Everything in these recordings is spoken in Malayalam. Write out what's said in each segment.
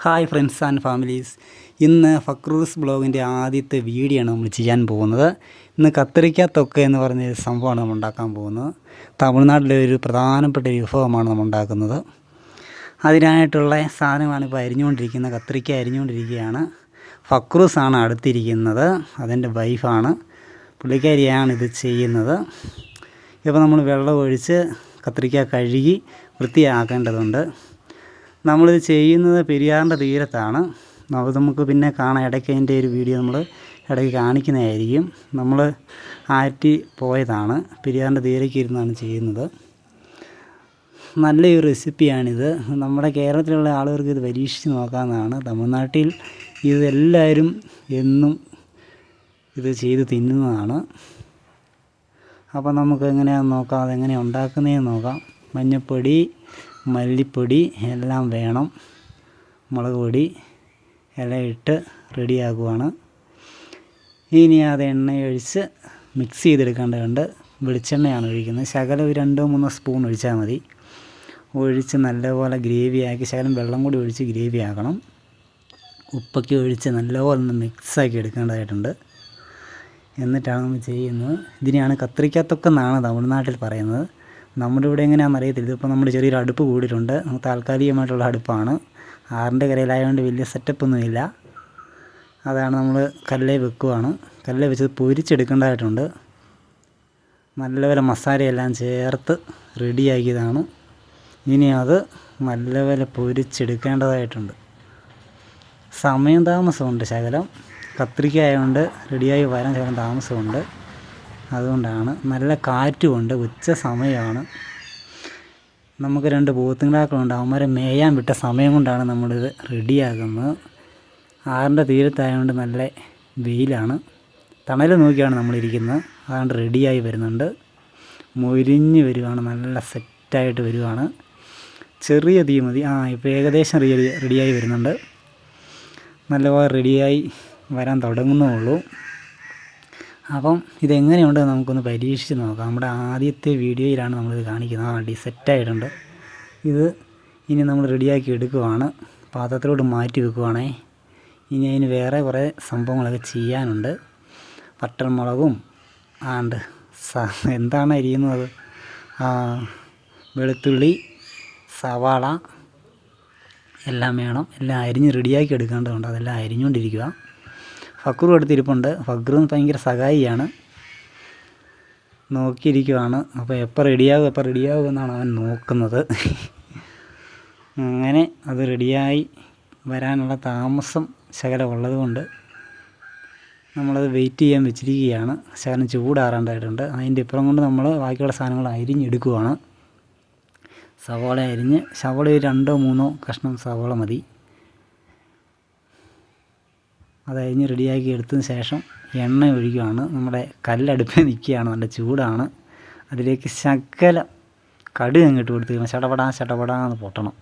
Hi friends and families. ഇന്ന് ഫക്രൂസ് ബ്ലോഗിൻ്റെ ആദ്യത്തെ വീഡിയോ ആണ് നമ്മൾ ചെയ്യാൻ പോകുന്നത്. ഇന്ന് കത്തിരിക്ക തൊക്ക എന്ന് പറഞ്ഞൊരു സംഭവമാണ് നമ്മൾ ഉണ്ടാക്കാൻ പോകുന്നത്. തമിഴ്നാട്ടിലെ ഒരു പ്രധാനപ്പെട്ട ഒരു വിഭവമാണ് നമ്മൾ ഉണ്ടാക്കുന്നത്. അതിനായിട്ടുള്ള സാധനങ്ങളാണ് ഇപ്പോൾ അരിഞ്ഞുകൊണ്ടിരിക്കുന്നത്. കത്തിരിക്ക അരിഞ്ഞുകൊണ്ടിരിക്കുകയാണ്. ഫക്രൂസാണ് അടുത്തിരിക്കുന്നത്, അതെൻ്റെ വൈഫാണ്, പുള്ളിക്കാരിയാണ് ഇത് ചെയ്യുന്നത്. ഇപ്പോൾ നമ്മൾ വെള്ളം ഒഴിച്ച് കത്തിരിക്ക കഴുകി വൃത്തിയാക്കേണ്ടതുണ്ട്. നമ്മളിത് ചെയ്യുന്നത് പെരിയാറിൻ്റെ തീരത്താണ്. നമുക്ക് പിന്നെ കാണാം, ഇടയ്ക്ക് അതിൻ്റെ ഒരു വീഡിയോ നമ്മൾ ഇടയ്ക്ക് കാണിക്കുന്നതായിരിക്കും. നമ്മൾ ആറ്റി പോയതാണ്, പെരിയാറിൻ്റെ തീരയ്ക്ക് ഇരുന്നാണ് ചെയ്യുന്നത്. നല്ലൊരു റെസിപ്പിയാണിത്. നമ്മുടെ കേരളത്തിലുള്ള ആളുകൾക്ക് ഇത് പരീക്ഷിച്ച് നോക്കാവുന്നതാണ്. തമിഴ്നാട്ടിൽ ഇതെല്ലാവരും എന്നും ഇത് ചെയ്ത് തിന്നുന്നതാണ്. അപ്പോൾ നമുക്ക് എങ്ങനെയാണെന്ന് നോക്കാം, അതെങ്ങനെയാണ് ഉണ്ടാക്കുന്നതെന്ന് നോക്കാം. മഞ്ഞൾപ്പൊടി, മല്ലിപ്പൊടി എല്ലാം വേണം, മുളക് പൊടി എല്ലാം ഇട്ട് റെഡിയാക്കുവാണ്. ഇനി അത് എണ്ണയൊഴിച്ച് മിക്സ് ചെയ്തെടുക്കേണ്ടതുണ്ട്. വെളിച്ചെണ്ണയാണ് ഒഴിക്കുന്നത്. ശകലം 2-3 സ്പൂൺ ഒഴിച്ചാൽ മതി. ഒഴിച്ച് നല്ലപോലെ ഗ്രേവിയാക്കി, ശകലം വെള്ളം കൂടി ഒഴിച്ച് ഗ്രേവി ആക്കണം. ഉപ്പൊക്കെ ഒഴിച്ച് നല്ലപോലെ ഒന്ന് മിക്സാക്കി എടുക്കേണ്ടതായിട്ടുണ്ട്. എന്നിട്ടാണ് നമ്മൾ ചെയ്യുന്നത്. ഇതിനെയാണ് കത്തിരിക്കാത്തൊക്കെന്നാണ് തമിഴ്നാട്ടിൽ പറയുന്നത്. നമ്മുടെ ഇവിടെ എങ്ങനെയാണെന്ന് അറിയത്തില്ല. ഇതിപ്പോൾ നമ്മുടെ ചെറിയൊരു അടുപ്പ് കൂടിയിട്ടുണ്ട്. നമുക്ക് താൽക്കാലികമായിട്ടുള്ള അടുപ്പാണ്. ആറിൻ്റെ കരയിലായതുകൊണ്ട് വലിയ സെറ്റപ്പൊന്നുമില്ല. അതാണ് നമ്മൾ കല്ലേ വെക്കുവാണ്. കല്ലേ വെച്ച് പൊരിച്ചെടുക്കേണ്ടതായിട്ടുണ്ട്. നല്ലപോലെ മസാലയെല്ലാം ചേർത്ത് റെഡിയാക്കിയതാണ്. ഇനി അത് നല്ലപോലെ പൊരിച്ചെടുക്കേണ്ടതായിട്ടുണ്ട്. സമയം താമസമുണ്ട് ശകലം. കത്തിരിക്ക ആയതുകൊണ്ട് റെഡിയായി വരാൻ ശകലം താമസമുണ്ട്. അതുകൊണ്ടാണ്. നല്ല കാറ്റുമുണ്ട്, ഉച്ച സമയമാണ്. നമുക്ക് 2 പോത്തുങ്ങളാക്കളുണ്ട്. അവന്മാരെ മേയാൻ വിട്ട സമയം കൊണ്ടാണ് നമ്മളിത് റെഡിയാക്കുന്നത്. ആറിൻ്റെ തീരത്തായതുകൊണ്ട് നല്ല വെയിലാണ്. തണൽ നോക്കിയാണ് നമ്മളിരിക്കുന്നത്. അതുകൊണ്ട് റെഡിയായി വരുന്നുണ്ട്. മൊരിഞ്ഞ് വരുവാണ്, നല്ല സെറ്റായിട്ട് വരുവാണ്. ചെറിയ തീ മതി. ഇപ്പോൾ ഏകദേശം റെഡിയായി വരുന്നുണ്ട്. നല്ലപോലെ റെഡിയായി വരാൻ തുടങ്ങുന്നുള്ളൂ. അപ്പം ഇതെങ്ങനെയുണ്ട് നമുക്കൊന്ന് പരീക്ഷിച്ച് നോക്കാം. നമ്മുടെ ആദ്യത്തെ വീഡിയോയിലാണ് നമ്മളിത് കാണിക്കുന്നത്. സെറ്റായിട്ടുണ്ട്. ഇത് ഇനി നമ്മൾ റെഡിയാക്കി എടുക്കുവാണ്. പാത്രത്തിലോട്ട് മാറ്റി വെക്കുവാണേ. ഇനി അതിന് വേറെ കുറേ സംഭവങ്ങളൊക്കെ ചെയ്യാനുണ്ട്. വറ്റൽമുളകും എന്താണ് അരിയുന്നത്, വെളുത്തുള്ളി, സവാള എല്ലാം വേണം. എല്ലാം അരിഞ്ഞ് റെഡിയാക്കി എടുക്കേണ്ടതുണ്ട്. അതെല്ലാം അരിഞ്ഞുകൊണ്ടിരിക്കുക. ഫക്രു എടുത്തിരിപ്പുണ്ട്. ഫക്രു ഭയങ്കര സഹായിയാണ്, നോക്കിയിരിക്കുവാണ്. അപ്പോൾ എപ്പോൾ റെഡിയാകും എന്നാണ് അവൻ നോക്കുന്നത്. അങ്ങനെ അത് റെഡിയായി വരാനുള്ള താമസം ശകലം ഉള്ളത് കൊണ്ട് നമ്മളത് വെയിറ്റ് ചെയ്യാൻ വെച്ചിരിക്കുകയാണ്. ശകലം ചൂടാറേണ്ടതായിട്ടുണ്ട്. അതിൻ്റെ ഇപ്പുറം കൊണ്ട് നമ്മൾ ബാക്കിയുള്ള സാധനങ്ങൾ അരിഞ്ഞെടുക്കുവാണ്. സവാള അരിഞ്ഞ്, സവാള 2-3 കഷ്ണം സവാള മതി. അതരിഞ്ഞ് റെഡിയാക്കി എടുത്തതിന് ശേഷം എണ്ണ ഒഴിക്കുകയാണ്. നമ്മുടെ കല്ലടുപ്പിൽ നിൽക്കുകയാണ്, നല്ല ചൂടാണ്. അതിലേക്ക് ശകലം കടുക് അങ്ങോട്ട് കൊടുത്ത് ചടപടാന്ന് പൊട്ടണം.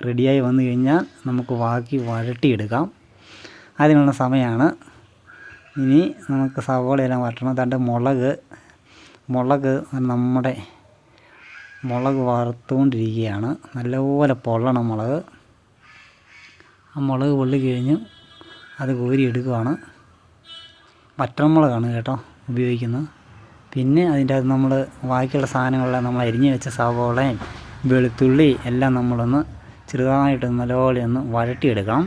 റെഡിയായി വന്നു കഴിഞ്ഞാൽ നമുക്ക് ബാക്കി വഴട്ടിയെടുക്കാം. അതിനുള്ള സമയമാണ്. ഇനി നമുക്ക് സവോളയെല്ലാം വഴട്ടണം. തൻ്റെ മുളക് നമ്മുടെ മുളക് വറുത്തുകൊണ്ടിരിക്കുകയാണ്. നല്ലപോലെ പൊള്ളണം മുളക്. ആ മുളക് പൊള്ളി കഴിഞ്ഞ് അത് കോരി എടുക്കുവാണ്. വറ്റൽമുളകാണ് കേട്ടോ ഉപയോഗിക്കുന്നത്. പിന്നെ അതിൻ്റെ അത് നമ്മൾ ബാക്കിയുള്ള സാധനങ്ങളെല്ലാം നമ്മൾ അരിഞ്ഞ് വെച്ച സവോളയും വെളുത്തുള്ളി എല്ലാം നമ്മളൊന്ന് ചെറുതായിട്ട് നല്ലപോലെ ഒന്ന് വഴട്ടിയെടുക്കണം.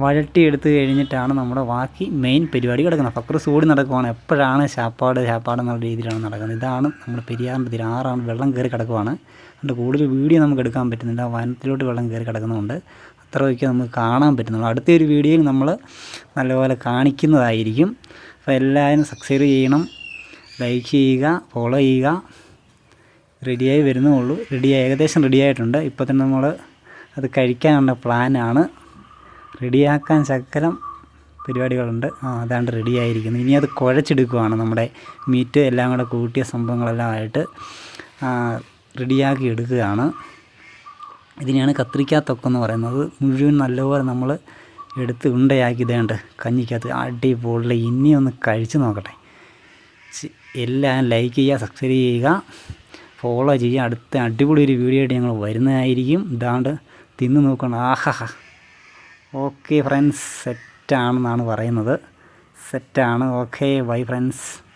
വഴട്ടിയെടുത്ത് കഴിഞ്ഞിട്ടാണ് നമ്മുടെ ബാക്കി മെയിൻ പരിപാടി കിടക്കുന്നത്. ഫക്രൂസ് ഓടി നടക്കുവാണ്. എപ്പോഴാണ് ശാപ്പാട് എന്നുള്ള രീതിയിലാണ് നടക്കുന്നത്. ഇതാണ് നമ്മുടെ പെരിയാറിൻ്റെ തീരം. ആറാണ്, വെള്ളം കയറി കിടക്കുവാണ്. അതുകൊണ്ട് കൂടുതൽ വീഡിയോ നമുക്ക് എടുക്കാൻ പറ്റുന്നില്ല. വനത്തിലോട്ട് വെള്ളം കയറി കിടക്കുന്നുണ്ട്. അത്രയൊക്കെ നമുക്ക് കാണാൻ പറ്റുന്നുള്ളൂ. അടുത്തൊരു വീഡിയോയിൽ നമ്മൾ നല്ലപോലെ കാണിക്കുന്നതായിരിക്കും. അപ്പോൾ എല്ലാവരും സബ്സ്ക്രൈബ് ചെയ്യണം, ലൈക്ക് ചെയ്യുക, ഫോളോ ചെയ്യുക. റെഡിയായി വരുന്നുള്ളൂ. ഏകദേശം റെഡിയായിട്ടുണ്ട്. ഇപ്പോൾ തന്നെ നമ്മൾ അത് കഴിക്കാനുള്ള പ്ലാനാണ്. റെഡിയാക്കാൻ ശകലം പരിപാടികളുണ്ട്. അതാണ്ട് റെഡിയായിരിക്കുന്നു. ഇനി അത് കുഴച്ചെടുക്കുകയാണ്. നമ്മുടെ മീറ്റ് എല്ലാം കൂടെ കൂട്ടിയ സംഭവങ്ങളെല്ലാം ആയിട്ട് റെഡിയാക്കി എടുക്കുകയാണ്. ഇതിനെയാണ് കത്തിരിക്കാത്തൊക്കെന്ന് പറയുന്നത്. മുഴുവൻ നല്ലപോലെ നമ്മൾ എടുത്ത് ഉണ്ടയാക്കി ഇതേണ്ട കഞ്ഞിക്കകത്ത് അടിപൊളി. ഇനി ഒന്ന് കഴിച്ച് നോക്കട്ടെ. എല്ലാം ലൈക്ക് ചെയ്യുക, സബ്സ്ക്രൈബ് ചെയ്യുക, ഫോളോ ചെയ്യുക. അടുത്ത അടിപൊളി ഒരു വീഡിയോ ആയിട്ട് ഞങ്ങൾ വരുന്നതായിരിക്കും. ഇതാണ്ട് തിന്ന് നോക്കണം. ഓക്കെ ഫ്രണ്ട്സ്, സെറ്റാണെന്നാണ് പറയുന്നത്. സെറ്റാണ്. Okay, bye friends.